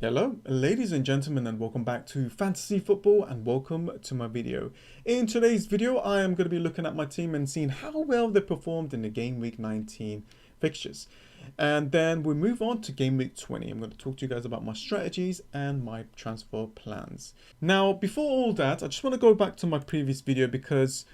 Hello, ladies and gentlemen, and welcome back to Fantasy Football, and welcome to my video. In today's video, I am going to be looking at my team and seeing how well they performed in the Game Week 19 fixtures. And then we move on to Game Week 20. I'm going to talk to you guys about my strategies and my transfer plans. Now, before all that, I just want to go back to my previous video because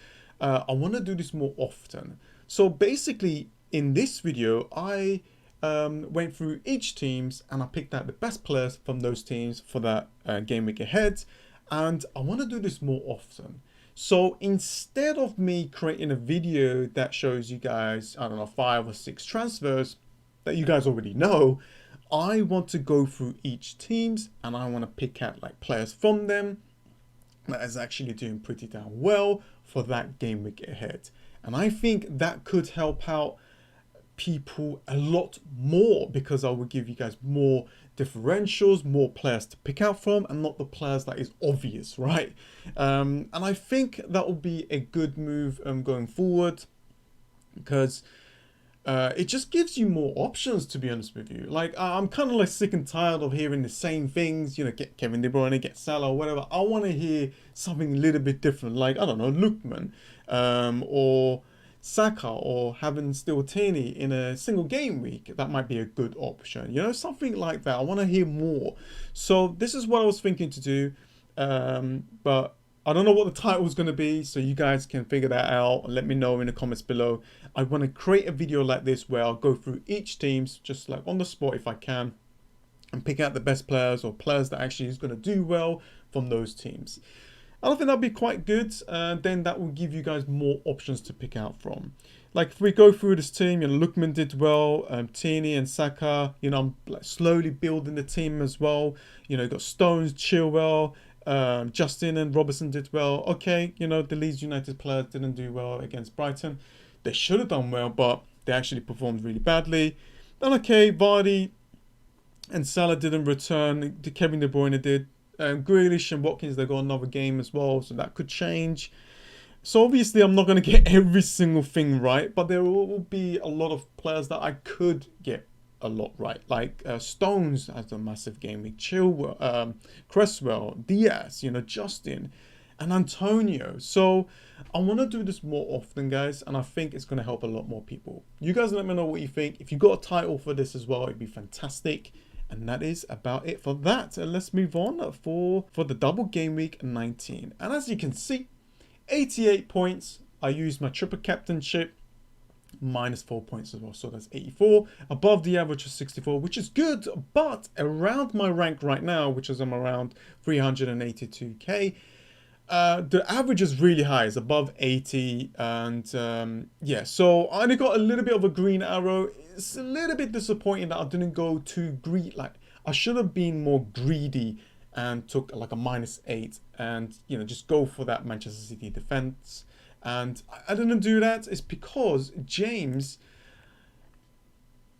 I want to do this more often. So basically, in this video, I went through each teams and I picked out the best players from those teams for that game week ahead, and I want to do this more often. So instead of me creating a video that shows you guys, I don't know, 5 or 6 transfers that you guys already know, I want to go through each teams and I want to pick out like players from them that is actually doing pretty damn well for that game week ahead. And I think that could help out people a lot more because I will give you guys more differentials, more players to pick out from, and not the players that is obvious, right? And I think that will be a good move going forward because it just gives you more options, to be honest with you. Like, I'm kind of like sick and tired of hearing the same things, you know, get Kevin De Bruyne, get Salah, or whatever. I want to hear something a little bit different, like, I don't know, Lookman, or Saka, or having still Tierney in a single game week. That might be a good option, you know, something like that. I want to hear more. So this is what I was thinking to do, but I don't know what the title is going to be, so you guys can figure that out and let me know in the comments below. I want to create a video like this where I'll go through each teams just like on the spot if I can, and pick out the best players or players that actually is going to do well from those teams. I think that'll be quite good, and then that will give you guys more options to pick out from. Like if we go through this team, you know, Lookman did well, Tierney and Saka, you know, I'm like slowly building the team as well. You know, you got Stones, Chilwell, Justin and Robertson did well. Okay, you know, the Leeds United players didn't do well against Brighton. They should have done well, but they actually performed really badly. Then okay, Vardy and Salah didn't return. Kevin De Bruyne did. Grealish and Watkins, they got another game as well, so that could change. So obviously I'm not going to get every single thing right, but there will be a lot of players that I could get a lot right. Like Stones has a massive game week, Chilwell, Cresswell, Diaz, you know, Justin and Antonio. So I want to do this more often, guys, and I think it's going to help a lot more people. You guys let me know what you think. If you got a title for this as well, it'd be fantastic. And that is about it for that. And let's move on for the double game week 19. And as you can see, 88 points. I used my triple captainship, minus 4 points as well. So that's 84, above the average of 64, which is good. But around my rank right now, which is I'm around 382k, the average is really high. It's above 80, and yeah, so I only got a little bit of a green arrow. It's a little bit disappointing that I didn't go too greedy. Like, I should have been more greedy and took like a -8 and, you know, just go for that Manchester City defense. And I didn't do that. It's because James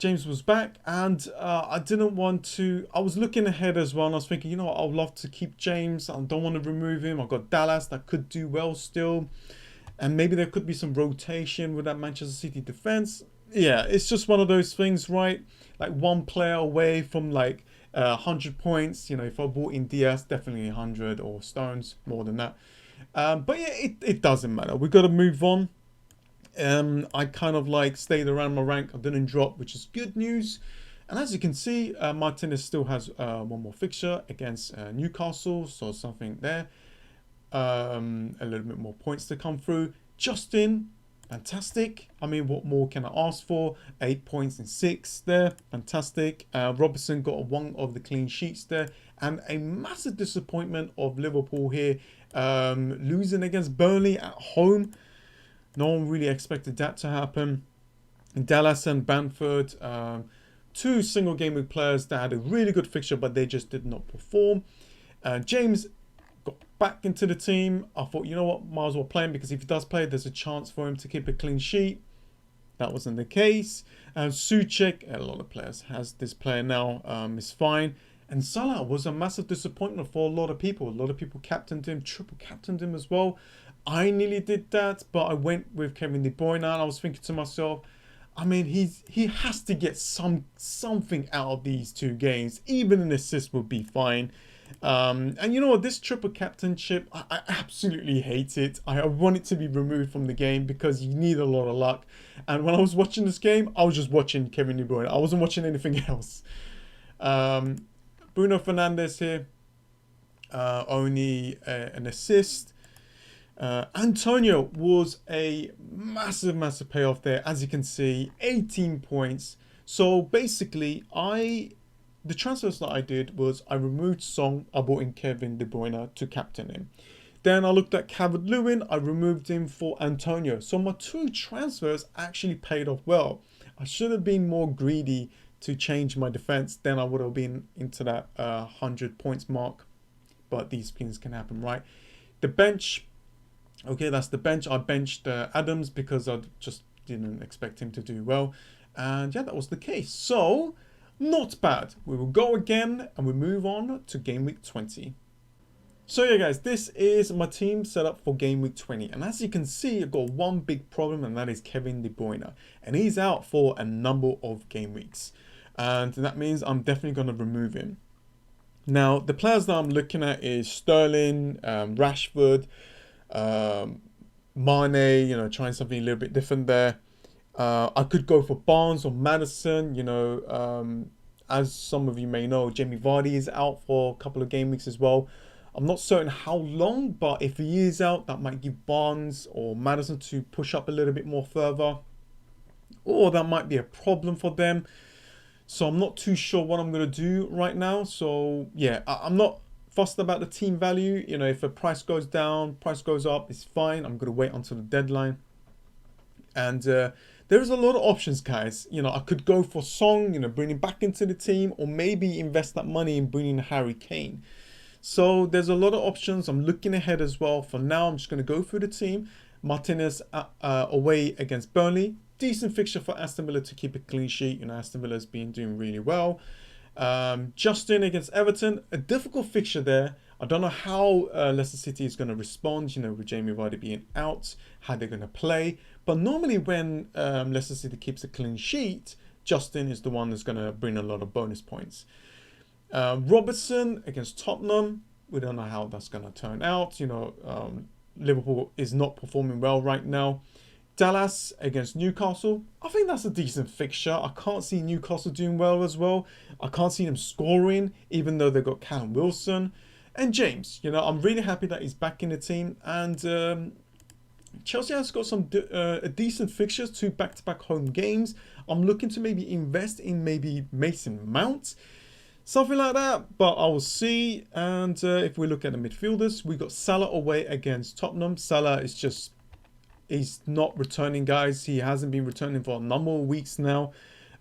was back, and I didn't want to. I was looking ahead as well, and I was thinking, you know what, I'd love to keep James. I don't want to remove him. I've got Dallas that could do well still, and maybe there could be some rotation with that Manchester City defense. Yeah, it's just one of those things, right? Like one player away from like 100 points. You know, if I bought in Diaz, definitely 100, or Stones, more than that. But yeah, it doesn't matter. We've got to move on. I kind of like stayed around my rank. I didn't drop, which is good news. And as you can see, Martinez still has one more fixture against Newcastle, so something there. A little bit more points to come through. Justin, fantastic. I mean, what more can I ask for? 8 points in 6 there, fantastic. Robertson got one of the clean sheets there, and a massive disappointment of Liverpool here, losing against Burnley at home. No one really expected that to happen. Dallas and Bamford, 2 single game week players that had a really good fixture, but they just did not perform. James got back into the team. I thought, you know what, might as well play him, because if he does play, there's a chance for him to keep a clean sheet. That wasn't the case. Souček, a lot of players has this player now, is fine. And Salah was a massive disappointment for a lot of people. A lot of people captained him, triple captained him as well. I nearly did that, but I went with Kevin De Bruyne, and I was thinking to myself, I mean, he has to get something out of these 2 games. Even an assist would be fine. And you know what? This triple captainship, I absolutely hate it. I want it to be removed from the game because you need a lot of luck. And when I was watching this game, I was just watching Kevin De Bruyne. I wasn't watching anything else. Bruno Fernandes here, only an assist. Antonio was a massive payoff there. As you can see, 18 points. So basically, the transfers that I did was I removed Song, I brought in Kevin De Bruyne to captain him. Then I looked at Calvert-Lewin, I removed him for Antonio. So my 2 transfers actually paid off well. I should have been more greedy to change my defense. Then I would have been into that 100 points mark. But these things can happen, right? The bench. Okay, that's the bench. I benched Adams because I just didn't expect him to do well. And yeah, that was the case. So, not bad. We will go again and we move on to game week 20. So yeah, guys, this is my team set up for game week 20. And as you can see, I've got one big problem, and that is Kevin De Bruyne. And he's out for a number of game weeks. And that means I'm definitely going to remove him. Now, the players that I'm looking at is Sterling, Rashford, Mane, you know, trying something a little bit different there. I could go for Barnes or Madison, you know, as some of you may know, Jamie Vardy is out for a couple of game weeks as well. I'm not certain how long, but if he is out, that might give Barnes or Madison to push up a little bit more further. Or that might be a problem for them. So I'm not too sure what I'm going to do right now. So yeah, I'm not fussed about the team value. You know, if the price goes down, price goes up, it's fine. I'm going to wait until the deadline. And there's a lot of options, guys. You know, I could go for Song, you know, bring him back into the team, or maybe invest that money in bringing Harry Kane. So there's a lot of options. I'm looking ahead as well. For now, I'm just going to go through the team. Martinez away against Burnley. Decent fixture for Aston Villa to keep a clean sheet. You know, Aston Villa's been doing really well. Justin against Everton. A difficult fixture there. I don't know how Leicester City is going to respond, you know, with Jamie Vardy being out, how they're going to play. But normally when Leicester City keeps a clean sheet, Justin is the one that's going to bring a lot of bonus points. Robertson against Tottenham. We don't know how that's going to turn out. You know, Liverpool is not performing well right now. Dallas against Newcastle. I think that's a decent fixture. I can't see Newcastle doing well as well. I can't see them scoring, even though they've got Callum Wilson. And James, you know, I'm really happy that he's back in the team. And Chelsea has got some decent fixtures, 2 back-to-back home games. I'm looking to maybe invest in maybe Mason Mount, something like that. But I will see. And if we look at the midfielders, we got Salah away against Tottenham. Salah is just... he's not returning, guys. He hasn't been returning for a number of weeks now.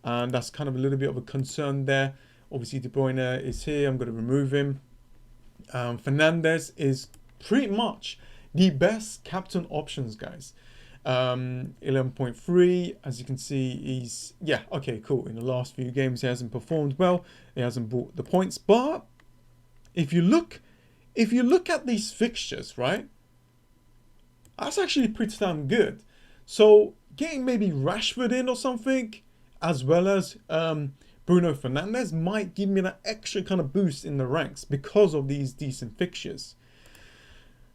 And that's kind of a little bit of a concern there. Obviously, De Bruyne is here. I'm going to remove him. Fernandes is pretty much the best captain options, guys. 11.3. As you can see, he's... yeah, okay, cool. In the last few games, he hasn't performed well. He hasn't brought the points. But if you look at these fixtures, right? That's actually pretty damn good. So getting maybe Rashford in or something, as well as Bruno Fernandes, might give me that extra kind of boost in the ranks because of these decent fixtures.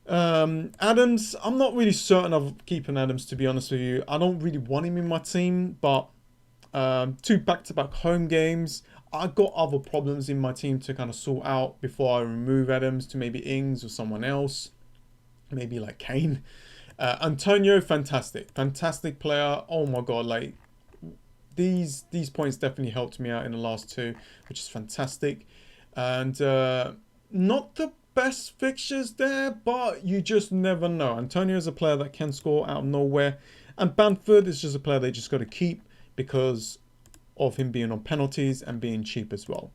Adams, I'm not really certain of keeping Adams, to be honest with you. I don't really want him in my team, but 2 back-to-back home games. I've got other problems in my team to kind of sort out before I remove Adams to maybe Ings or someone else. Maybe like Kane. Antonio, fantastic player. Oh my god, like these points definitely helped me out in the last 2, which is fantastic. And not the best fixtures there, but you just never know. Antonio is a player that can score out of nowhere, and Bamford is just a player they just got to keep because of him being on penalties and being cheap as well.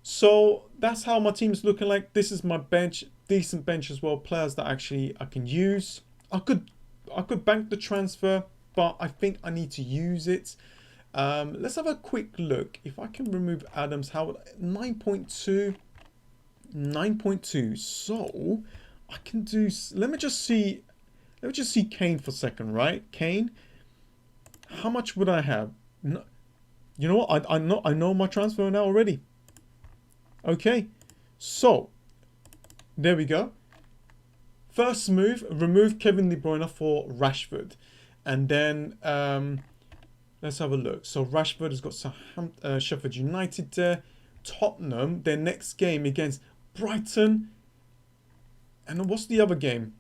So that's how my team's looking like. This is my bench, decent bench as well. Players that actually I can use. I could bank the transfer, but I think I need to use it. Let's have a quick look. If I can remove Adams, how 9.2, 9.2. So I can do. Let me just see Kane for a second, right? Kane. how much would I have? No, you know what? I know my transfer now already. Okay, so there we go. First move, remove Kevin De Bruyne for Rashford, and then let's have a look. So Rashford has got Sheffield United there, Tottenham. Their next game against Brighton, and what's the other game?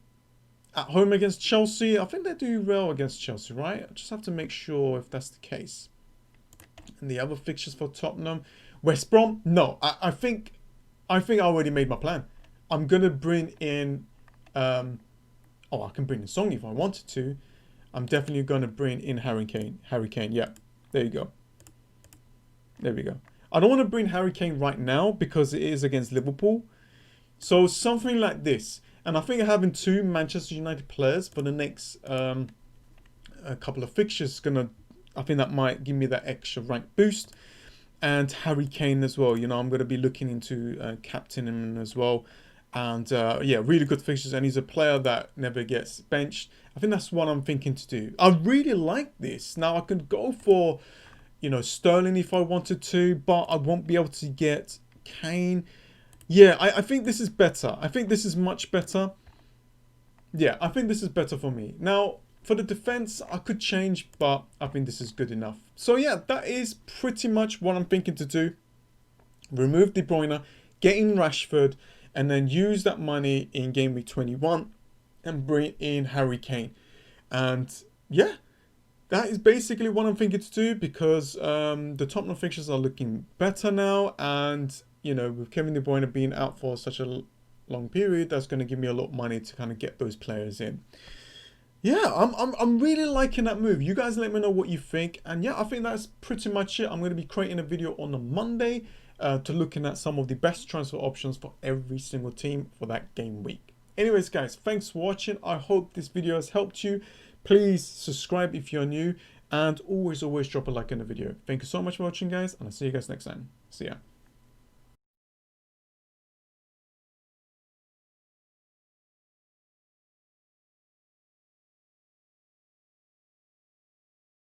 At home against Chelsea. I think they do well against Chelsea, right? I just have to make sure if that's the case. And the other fixtures for Tottenham, West Brom. No, I think I already made my plan. I'm gonna bring in. I can bring in Song if I wanted to. I'm definitely gonna bring in Harry Kane. Harry Kane, yeah. There you go. There we go. I don't want to bring Harry Kane right now because it is against Liverpool. So something like this. And I think having 2 Manchester United players for the next a couple of fixtures I think that might give me that extra rank boost. And Harry Kane as well. You know, I'm going to be looking into Captain him as well. And yeah, really good fixtures. And he's a player that never gets benched. I think that's what I'm thinking to do. I really like this. Now I can go for, you know, Sterling if I wanted to, but I won't be able to get Kane. Yeah, I think this is better. I think this is much better. Yeah, I think this is better for me. Now, for the defense, I could change, but I think this is good enough. So yeah, that is pretty much what I'm thinking to do. Remove De Bruyne, get in Rashford, and then use that money in game week 21 and bring in Harry Kane. And yeah, that is basically what I'm thinking to do because the Tottenham fixtures are looking better now. And, you know, with Kevin De Bruyne being out for such a long period, that's going to give me a lot of money to kind of get those players in. Yeah, I'm really liking that move. You guys let me know what you think. And yeah, I think that's pretty much it. I'm going to be creating a video on a Monday to looking at some of the best transfer options for every single team for that game week. Anyways, guys, thanks for watching. I hope this video has helped you. Please subscribe if you're new, and always drop a like in the video. Thank you so much for watching, guys, and I'll see you guys next time. See ya.